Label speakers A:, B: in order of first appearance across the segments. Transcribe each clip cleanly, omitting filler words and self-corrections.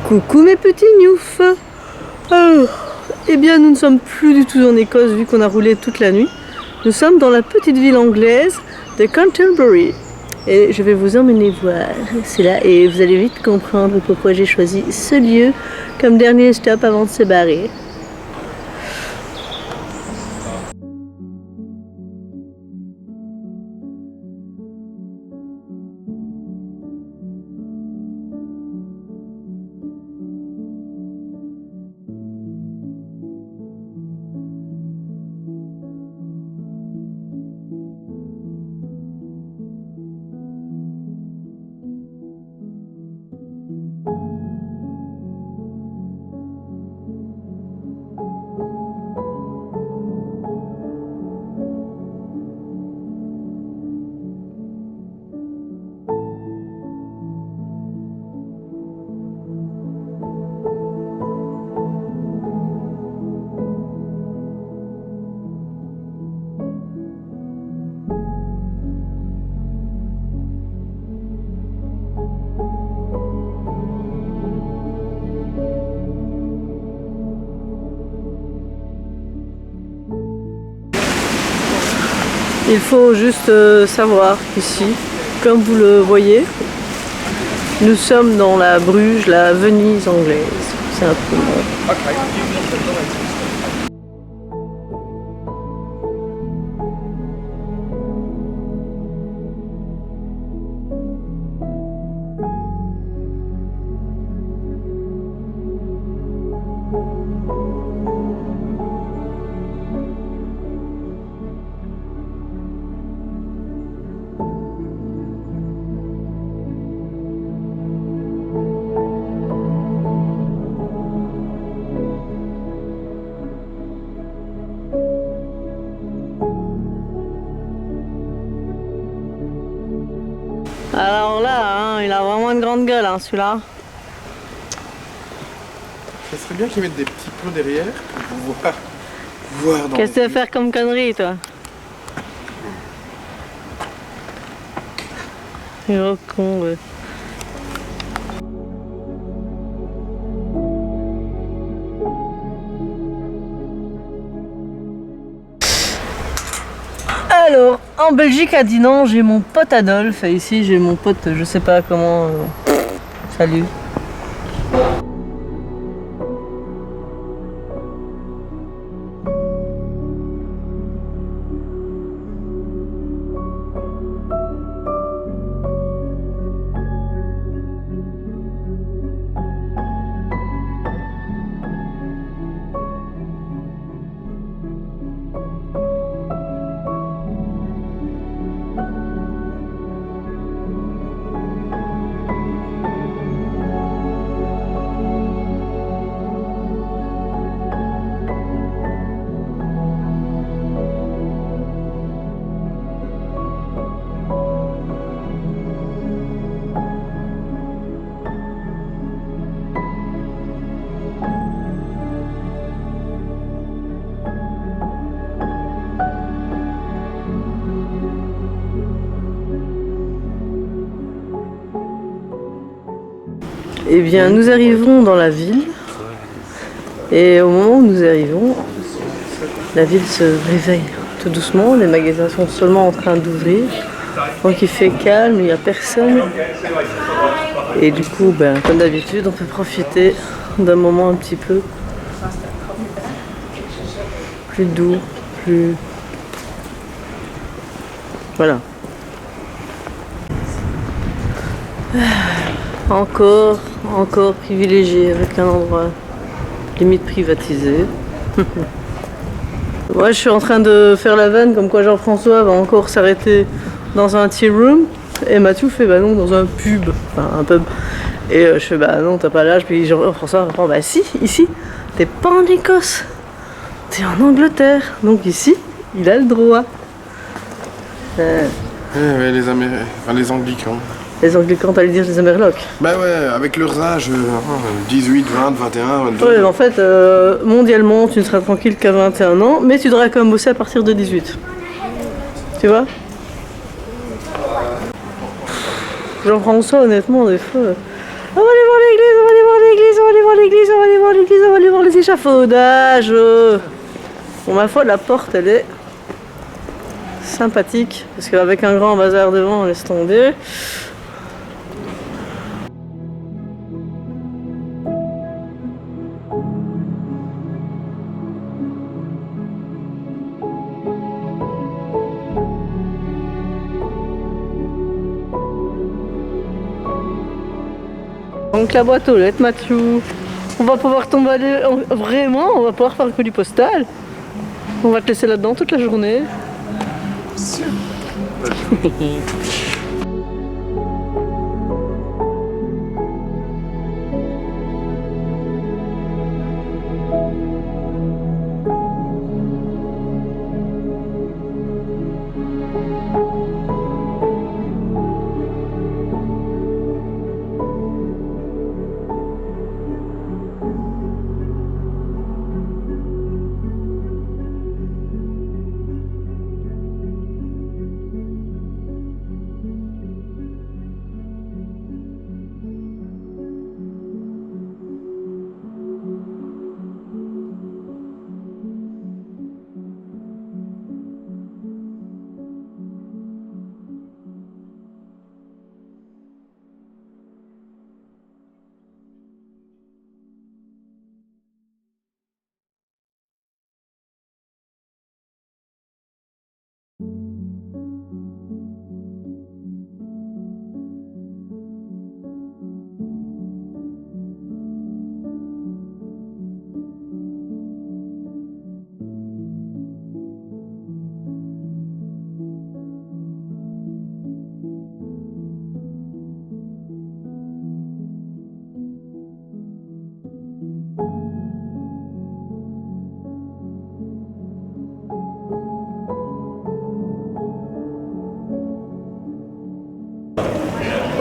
A: Coucou mes petits gnoufs. Alors, eh bien nous ne sommes plus du tout en Écosse vu qu'on a roulé toute la nuit. Nous sommes dans la petite ville anglaise de Canterbury. Et je vais vous emmener voir, c'est là, et vous allez vite comprendre pourquoi j'ai choisi ce lieu comme dernier stop avant de se barrer. Il faut juste savoir qu'ici, comme vous le voyez, nous sommes dans la Bruges, la Venise anglaise. C'est un peu... Alors là, hein, il a vraiment une grande gueule, hein, celui-là.
B: Ça serait bien qu'ils mettent des petits pots derrière pour voir dans.
A: Qu'est-ce que tu veux faire comme connerie, toi? Gros con, ouais. Alors, en Belgique à Dinan, j'ai mon pote Adolphe et ici j'ai mon pote, je sais pas comment. Salut. Eh bien, nous arrivons dans la ville et au moment où nous arrivons, la ville se réveille tout doucement, les magasins sont seulement en train d'ouvrir, donc il fait calme, il n'y a personne et du coup, ben, comme d'habitude, on peut profiter d'un moment un petit peu plus doux, plus... Voilà. Encore privilégié avec un endroit limite privatisé. Moi je suis en train de faire la vanne comme quoi Jean-François va encore s'arrêter dans un tea room et Mathieu fait bah non dans un pub, enfin un pub. Et je fais bah non t'as pas l'âge, puis Jean-François répond bah si, ici, t'es pas en Écosse, t'es en Angleterre, donc ici il a le droit.
B: Ouais, les Anglicans.
A: Les Anglicans, t'allais dire les Amerlocs.
B: Bah ouais, avec leurs âges, 18, 20, 21, 22.
A: Ouais, en fait, mondialement, tu ne seras tranquille qu'à 21 ans, mais tu devras quand même bosser à partir de 18. Tu vois? Jean-François, honnêtement, des fois... On va aller voir l'église, on va aller voir l'église, l'échafaudage. Bon, ma foi, la porte, elle est sympathique. Parce qu'avec un grand bazar devant, on laisse tomber. Donc la boîte aux lettres, Mathieu. On va pouvoir t'emballer, vraiment, on va pouvoir faire le colis postal. On va te laisser là-dedans toute la journée.
B: Sûr.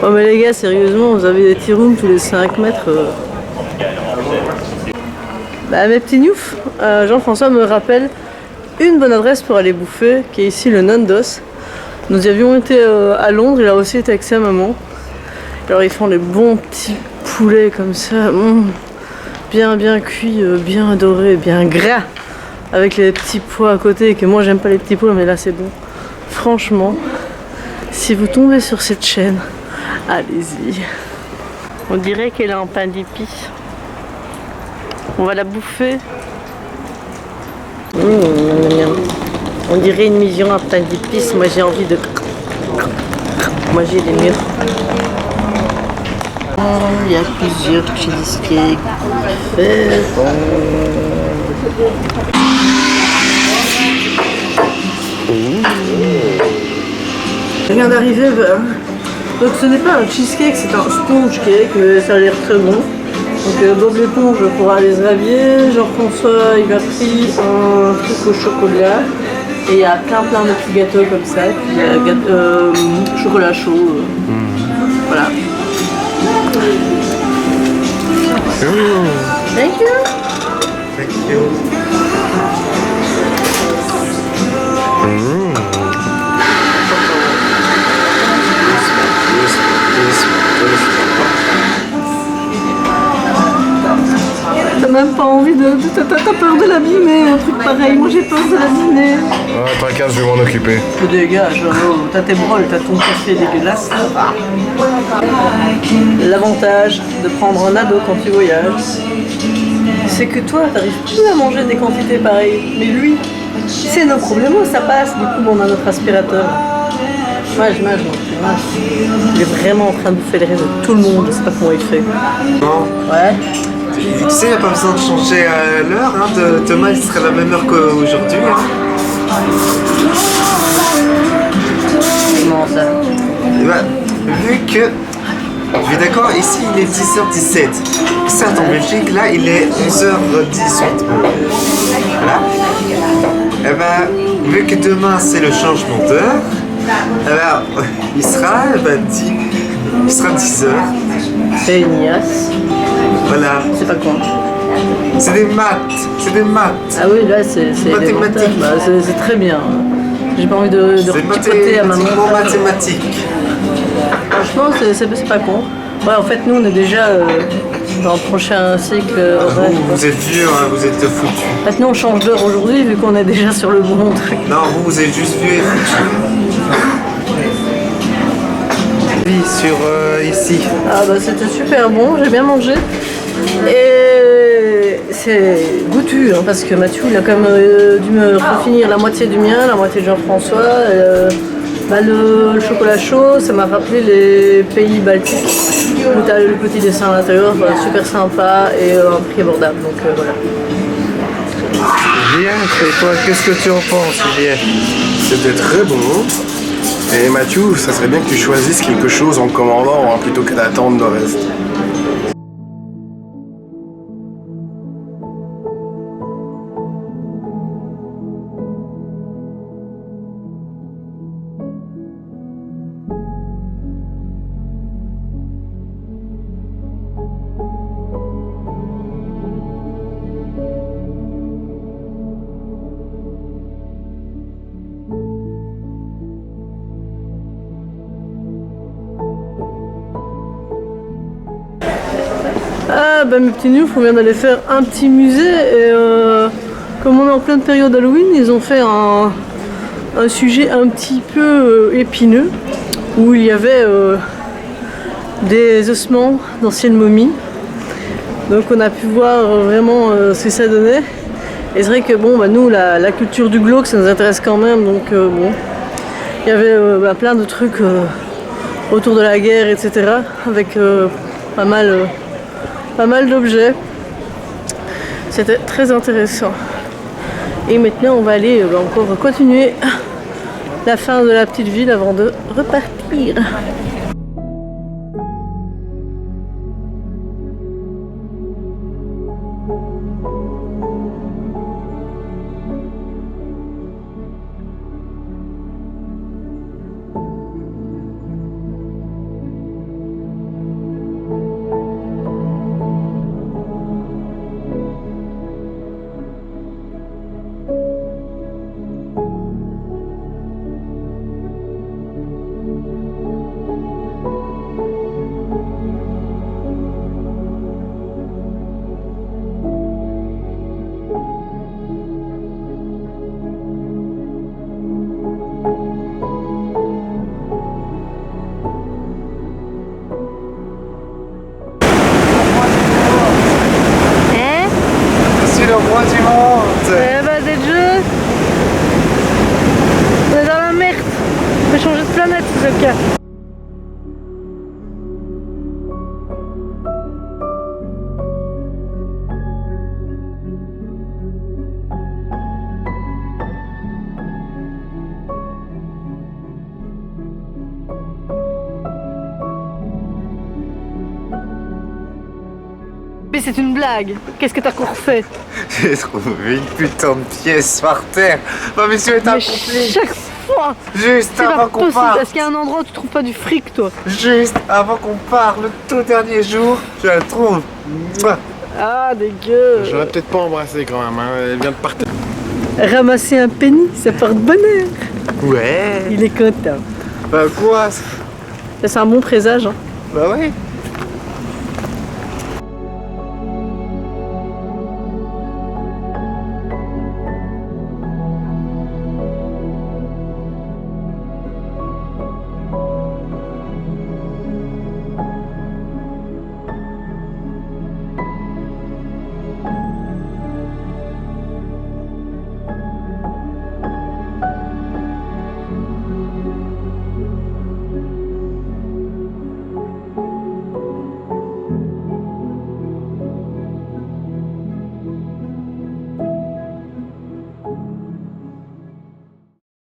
A: Oh mais les gars, sérieusement, vous avez des tea rooms tous les 5 mètres. Bah mes petits noufs, Jean-François me rappelle une bonne adresse pour aller bouffer, qui est ici le Nandos. Nous y avions été à Londres, il a aussi été avec sa maman. Alors ils font les bons petits poulets comme ça, bien cuits, bien dorés, bien gras, avec les petits pois à côté, que moi j'aime pas les petits pois, mais là c'est bon. Franchement, si vous tombez sur cette chaîne, allez-y. On dirait qu'elle est en pain d'épices. On va la bouffer. On dirait une mission à pain d'épices. Moi j'ai envie de manger les murs. Il y a plusieurs cheesecakes. C'est bon. Je viens d'arriver. Donc ce n'est pas un cheesecake, c'est un sponge cake, mais ça a l'air très bon. Donc Bob l'éponge pour les ravier, Jean-François il a pris un truc au chocolat et il y a plein de petits gâteaux comme ça, et puis chocolat chaud, voilà. Thank you.
B: Thank you.
A: T'as même pas envie de... T'as peur de l'abîmer, un truc pareil. Moi j'ai peur de l'abîmer.
C: Ah, t'inquiète, je vais m'en occuper.
A: Tu dégages, t'as tes broles, t'as ton café dégueulasse. L'avantage de prendre un ado quand tu voyages, c'est que toi t'arrives plus à manger des quantités pareilles. Mais lui, c'est nos problèmes, ça passe. Du coup, on a notre aspirateur. Mage. Il est vraiment en train de bouffer les réseaux de tout le monde, je sais pas comment il fait.
B: Non.
A: Ouais.
B: Tu sais, il n'y a pas besoin de changer l'heure. Demain, il sera la même heure qu'aujourd'hui.
A: Comment ça?
B: Vu que... Je suis d'accord, ici il est 10h17. Certes, en Belgique, là, il est 11h18. Voilà. Et vu que demain, c'est le changement d'heure, il sera 10h.
A: C'est une niasse.
B: Voilà.
A: C'est pas quoi?
B: C'est des maths.
A: Ah oui, là c'est
B: mathématiques.
A: Bah, c'est très bien. J'ai pas envie de repipoter à maman.
B: C'est mathématique.
A: Franchement, c'est pas con. Ouais, en fait, nous on est déjà dans le prochain cycle.
B: Vous êtes vieux, hein, vous êtes foutus.
A: Maintenant on change d'heure aujourd'hui vu qu'on est déjà sur le bon truc.
B: Non, vous êtes juste vieux et foutus. Sur ici.
A: Ah bah c'était super bon, j'ai bien mangé. Et c'est goûtu hein, parce que Mathieu il a quand même dû me finir la moitié du mien, la moitié de Jean-François. Le chocolat chaud, ça m'a rappelé les pays baltiques où tu as le petit dessin à l'intérieur, super sympa et un prix abordable. Donc voilà.
C: JF, et toi, qu'est-ce que tu en penses, JF?
D: C'était très bon. Et Mathieu, ça serait bien que tu choisisses quelque chose en commandant hein, plutôt que d'attendre le reste.
A: Ah bah mes petits noufs, on vient d'aller faire un petit musée et comme on est en pleine période Halloween, ils ont fait un sujet un petit peu épineux où il y avait des ossements d'anciennes momies. Donc on a pu voir vraiment ce que ça donnait. Et c'est vrai que bon bah nous la culture du glauque ça nous intéresse quand même donc bon. Il y avait plein de trucs autour de la guerre etc. avec pas mal d'objets. C'était très intéressant. Et maintenant on va aller encore continuer la fin de la petite ville avant de repartir.
B: Le roi du monde.
A: Eh bah des jeux. On est dans la merde. On peut changer de planète si c'est le cas. Mais c'est une blague. Qu'est-ce que t'as encore fait?
B: J'ai trouvé une putain de pièce par terre. Ma mission est accomplie.
A: Chaque fois.
B: Juste
A: C'est
B: avant
A: pas
B: qu'on
A: possible.
B: parte.
A: Est-ce qu'il y a un endroit où tu trouves pas du fric toi?
B: Juste avant qu'on parte, le tout dernier jour, je la trouve. Mouah.
A: Ah dégueu.
C: J'aurais peut-être pas embrassé quand même, hein. Elle vient de partir.
A: Ramasser un penny, ça porte bonheur.
B: Ouais.
A: Il est content.
B: Bah quoi?
A: C'est un bon présage. Hein.
B: Bah ouais.